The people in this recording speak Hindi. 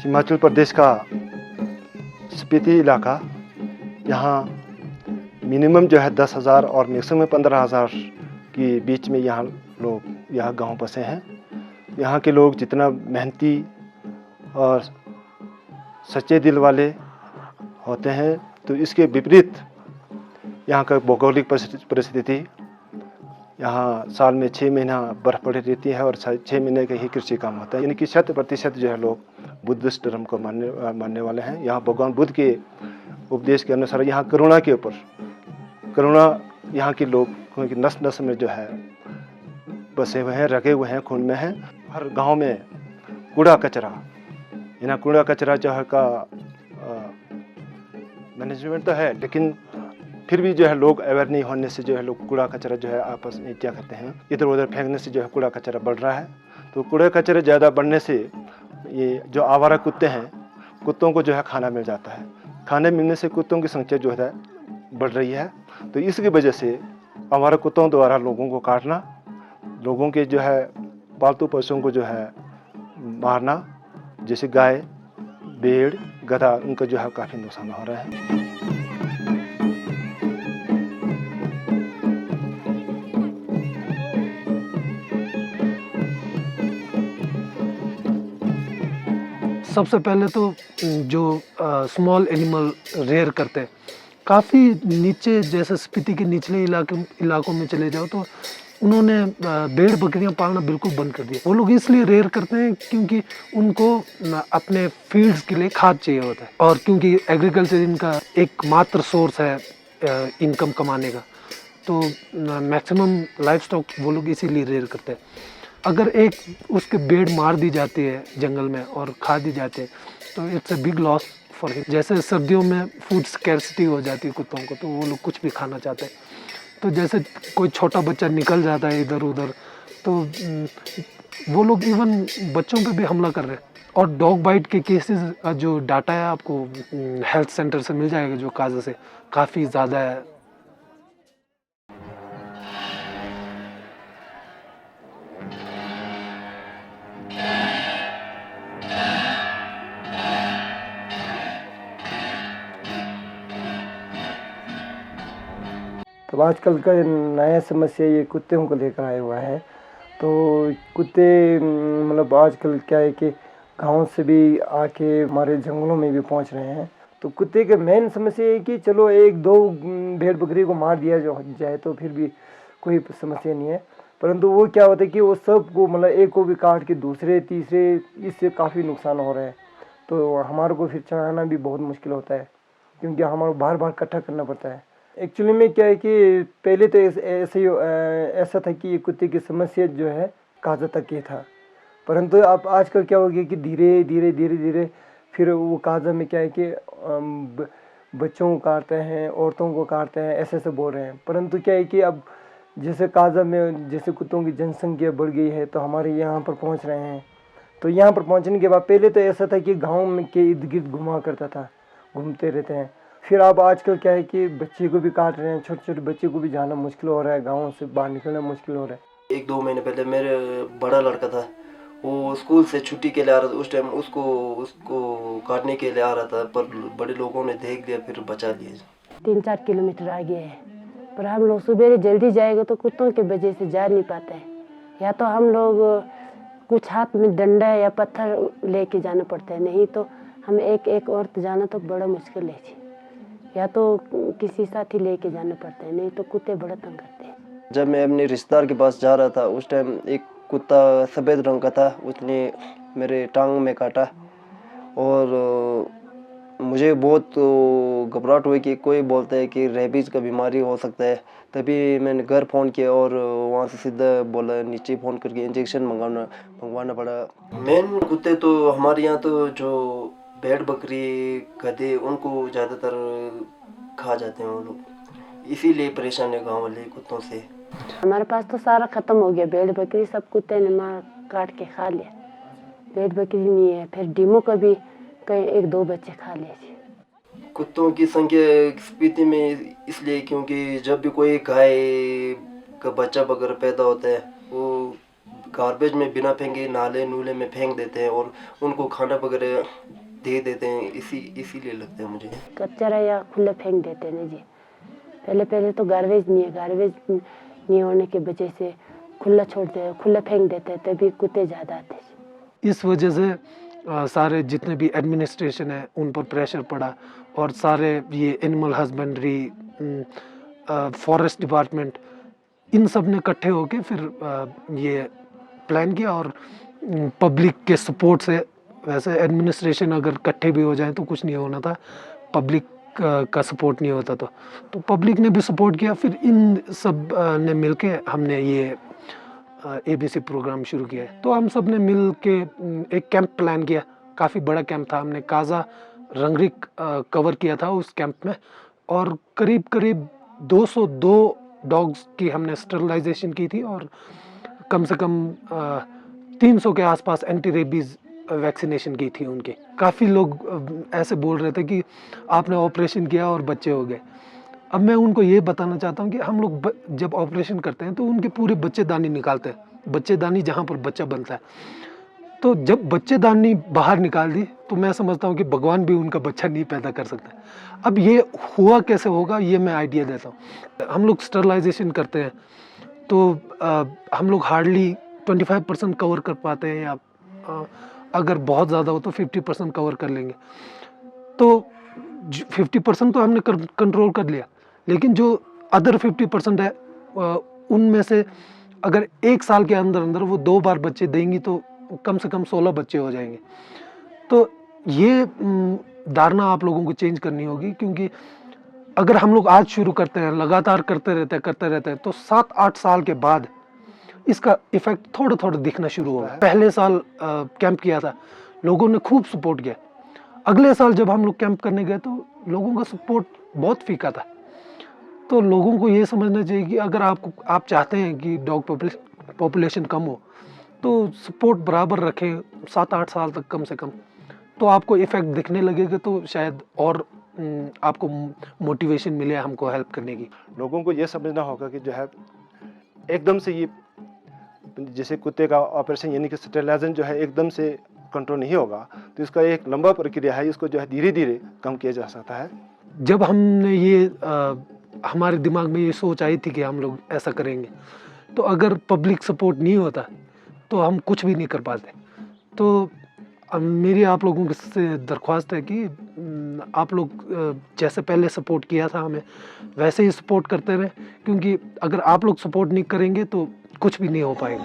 हिमाचल प्रदेश का स्पीति इलाका, यहाँ मिनिमम जो है 10,000 और मैक्सिमम 15,000 के बीच में यहाँ गांव बसे हैं। यहाँ के लोग जितना मेहनती और सच्चे दिल वाले होते हैं, तो इसके विपरीत यहाँ का भौगोलिक परिस्थिति, यहाँ साल में 6 महीना बर्फ पड़ी रहती है और 6 महीने का ही कृषि काम होता है। यानी कि 100% जो है लोग बुद्धिस्ट धर्म को मानने वाले हैं। यहाँ भगवान बुद्ध के उपदेश के अनुसार यहाँ करुणा यहाँ के लोग क्योंकि नस नस में जो है बसे हुए हैं, रखे हुए हैं, खून में हैं। हर गांव में कूड़ा कचरा, यहाँ कूड़ा कचरा जो है का मैनेजमेंट तो है, लेकिन फिर भी जो है लोग अवेयर नहीं होने से जो है लोग कूड़ा कचरा जो है आपस में क्या करते हैं, इधर उधर फेंकने से जो है कूड़ा कचरा बढ़ रहा है। तो कूड़ा कचरा ज़्यादा बढ़ने से ये जो आवारा कुत्ते हैं, कुत्तों को जो है खाना मिल जाता है। खाने मिलने से कुत्तों की संख्या जो है बढ़ रही है। तो इसकी वजह से आवारा कुत्तों द्वारा लोगों को काटना, लोगों के जो है पालतू पशुओं को जो है मारना, जैसे गाय, भेड़, गधा, उनका जो है काफ़ी नुकसान हो रहा है। सबसे पहले तो जो स्मॉल एनिमल रेयर करते हैं, काफ़ी नीचे जैसे स्पीति के निचले इलाकों में चले जाओ तो उन्होंने भेड़ बकरियां पालना बिल्कुल बंद कर दिया। वो लोग इसलिए रेयर करते हैं क्योंकि उनको अपने फील्ड्स के लिए खाद चाहिए होता है, और क्योंकि एग्रीकल्चर इनका एकमात्र सोर्स है इनकम कमाने का, तो मैक्सिमम लाइफ स्टॉक वो लोग इसीलिए रेयर करते हैं। अगर एक उसके भेड़ मार दी जाती है जंगल में और खा दी जाती है तो it's a big loss for him. जैसे सर्दियों में फूड स्कैर्सिटी हो जाती है कुत्तों को, तो वो लोग कुछ भी खाना चाहते हैं। तो जैसे कोई छोटा बच्चा निकल जाता है इधर उधर, तो वो लोग इवन बच्चों पे भी हमला कर रहे हैं। और डॉग बाइट के केसेस का जो डाटा है आपको हेल्थ सेंटर से मिल जाएगा, जो काजा से काफ़ी ज़्यादा है। तो आजकल का नया समस्या ये कुत्तों को लेकर आया हुआ है। तो कुत्ते मतलब आजकल क्या है कि गांव से भी आके हमारे जंगलों में भी पहुंच रहे हैं। तो कुत्ते के मेन समस्या है कि चलो एक दो भेड़ बकरी को मार दिया जाए तो फिर भी कोई समस्या नहीं है, परंतु वो क्या होता है कि वो सब को मतलब एक को भी काट के दूसरे तीसरे, इससे काफ़ी नुकसान हो रहा है। तो हमारे को फिर चढ़ाना भी बहुत मुश्किल होता है क्योंकि हमारे बार बार इकट्ठा करना पड़ता है। एक्चुअली में क्या है कि पहले तो ऐसा था कि ये कुत्ते की समस्या जो है काजा तक ये था, परंतु अब आजकल क्या हो गया कि धीरे धीरे फिर वो काजा में क्या है कि बच्चों को काटते हैं, औरतों को काटते हैं, ऐसे बोल रहे हैं। परंतु क्या है कि अब जैसे काजा में जैसे कुत्तों की जनसंख्या बढ़ गई है तो हमारे यहाँ पर पहुँच रहे हैं। तो यहाँ पर पहुँचने के बाद पहले तो ऐसा था कि गाँव के इर्द गिर्द घुमा करता था, घूमते रहते हैं। फिर अब आजकल क्या है कि बच्चे को भी काट रहे हैं, छोटे छोटे बच्चे को भी जाना मुश्किल हो रहा है, गाँव से बाहर निकलना मुश्किल हो रहा है। 1-2 महीने पहले मेरे बड़ा लड़का था, वो स्कूल से छुट्टी के लिए आ रहा था। उस टाइम उसको काटने के लिए आ रहा था, पर बड़े लोगों ने देख लिया, फिर बचा लिया। 3-4 किलोमीटर आगे है, पर हम लोग सुबह जल्दी जाएगा तो कुत्तों की वजह से जा नहीं पाते हैं। या तो हम लोग कुछ हाथ में डंडा या पत्थर लेके जाना पड़ता है, नहीं तो हम एक औरत जाना तो बड़ा मुश्किल है। या तो किसी साथी लेके जाना पड़ता है, नहीं तो कुत्ते बड़ा तंग करते हैं। जब मैं अपने रिश्तेदार के पास जा रहा था उस टाइम एक कुत्ता सफ़ेद रंग का था, उसने मेरे टांग में काटा और मुझे बहुत घबराहट हुई कि कोई बोलता है कि रेबीज़ का बीमारी हो सकता है। तभी मैंने घर फ़ोन किया और वहाँ से सीधा बोला नीचे फ़ोन करके इंजेक्शन मंगवाना पड़ा। मेन कुत्ते तो हमारे यहाँ तो जो भेड़ बकरी गधे उनको ज़्यादातर खा जाते हैं वो लोग, इसीलिए परेशान है गाँव वाले कुत्तों से। हमारे पास तो सारा ख़त्म हो गया, भेड़ बकरी सब कुत्ते ने मार काट के खा लिया। भेड़ बकरी नहीं है, फिर डीमो का भी कई 1-2 बच्चे खा लिए। कुत्तों की संख्या स्पीति में इसलिए क्योंकि जब भी कोई गाय का बच्चा वगैरह पैदा होता है वो गार्बेज में बिना फेंके नाले नूले में फेंक देते हैं और उनको खाना वगैरह दे देते हैं, इसीलिए लगता है मुझे। कचरा या खुले फेंक देते हैं जी। पहले तो गार्बेज नहीं होने की वजह से खुला छोड़ते हैं, खुला फेंक देते हैं, तभी कुत्ते ज़्यादा आते हैं। इस वजह से सारे जितने भी एडमिनिस्ट्रेशन है उन पर प्रेशर पड़ा और सारे ये एनिमल हस्बेंड्री, फॉरेस्ट डिपार्टमेंट, इन सब ने इकट्ठे होके फिर ये प्लान किया और पब्लिक के सपोर्ट से, वैसे एडमिनिस्ट्रेशन अगर इकट्ठे भी हो जाए तो कुछ नहीं होना था, पब्लिक का सपोर्ट नहीं होता तो पब्लिक ने भी सपोर्ट किया। फिर इन सब ने मिलके हमने ये ABC प्रोग्राम शुरू किया है। तो हम सब ने मिल के एक कैंप प्लान किया, काफ़ी बड़ा कैंप था। हमने काजा रंगरिक कवर किया था उस कैंप में और करीब 202 डॉग्स की हमने स्टरलाइजेशन की थी और कम से कम 300 के आसपास एंटी रेबीज़ वैक्सीनेशन की थी उनकी। काफ़ी लोग ऐसे बोल रहे थे कि आपने ऑपरेशन किया और बच्चे हो गए। अब मैं उनको ये बताना चाहता हूँ कि हम लोग जब ऑपरेशन करते हैं तो उनके पूरे बच्चेदानी निकालते हैं, बच्चेदानी जहाँ पर बच्चा बनता है। तो जब बच्चेदानी बाहर निकाल दी तो मैं समझता हूँ कि भगवान भी उनका बच्चा नहीं पैदा कर सकता। अब ये हुआ कैसे होगा ये मैं आइडिया देता हूँ। हम लोग स्टरलाइजेशन करते हैं तो हम लोग हार्डली 25% कवर कर पाते हैं या अगर बहुत ज़्यादा हो तो 50% कवर कर लेंगे। तो 50% तो हमने कंट्रोल कर लिया, लेकिन जो अदर 50% है उनमें से अगर 1 साल के अंदर अंदर वो 2 बार बच्चे देंगी तो कम से कम 16 बच्चे हो जाएंगे। तो ये धारणा आप लोगों को चेंज करनी होगी, क्योंकि अगर हम लोग आज शुरू करते हैं, लगातार करते रहते हैं तो 7-8 साल के बाद इसका इफेक्ट थोड़ा दिखना शुरू होगा। पहले साल कैंप किया था, लोगों ने खूब सपोर्ट किया। अगले साल जब हम लोग कैंप करने गए तो लोगों का सपोर्ट बहुत फीका था। तो लोगों को ये समझना चाहिए कि अगर आप चाहते हैं कि डॉग पॉपुलेशन कम हो तो सपोर्ट बराबर रखें 7-8 साल तक कम से कम, तो आपको इफेक्ट दिखने लगेगा तो शायद और आपको मोटिवेशन मिले हमको हेल्प करने की। लोगों को ये समझना होगा कि जो है एकदम से ये जैसे कुत्ते का ऑपरेशन यानी कि स्टरलाइजेशन जो है एकदम से कंट्रोल नहीं होगा, तो इसका एक लंबा प्रक्रिया है, इसको जो है धीरे धीरे कम किया जा सकता है। जब हमने ये हमारे दिमाग में ये सोच आई थी कि हम लोग ऐसा करेंगे, तो अगर पब्लिक सपोर्ट नहीं होता तो हम कुछ भी नहीं कर पाते। तो मेरी आप लोगों से दरख्वास्त है कि आप लोग जैसे पहले सपोर्ट किया था हमें वैसे ही सपोर्ट करते रहें, क्योंकि अगर आप लोग सपोर्ट नहीं करेंगे तो कुछ भी नहीं हो पाएगा।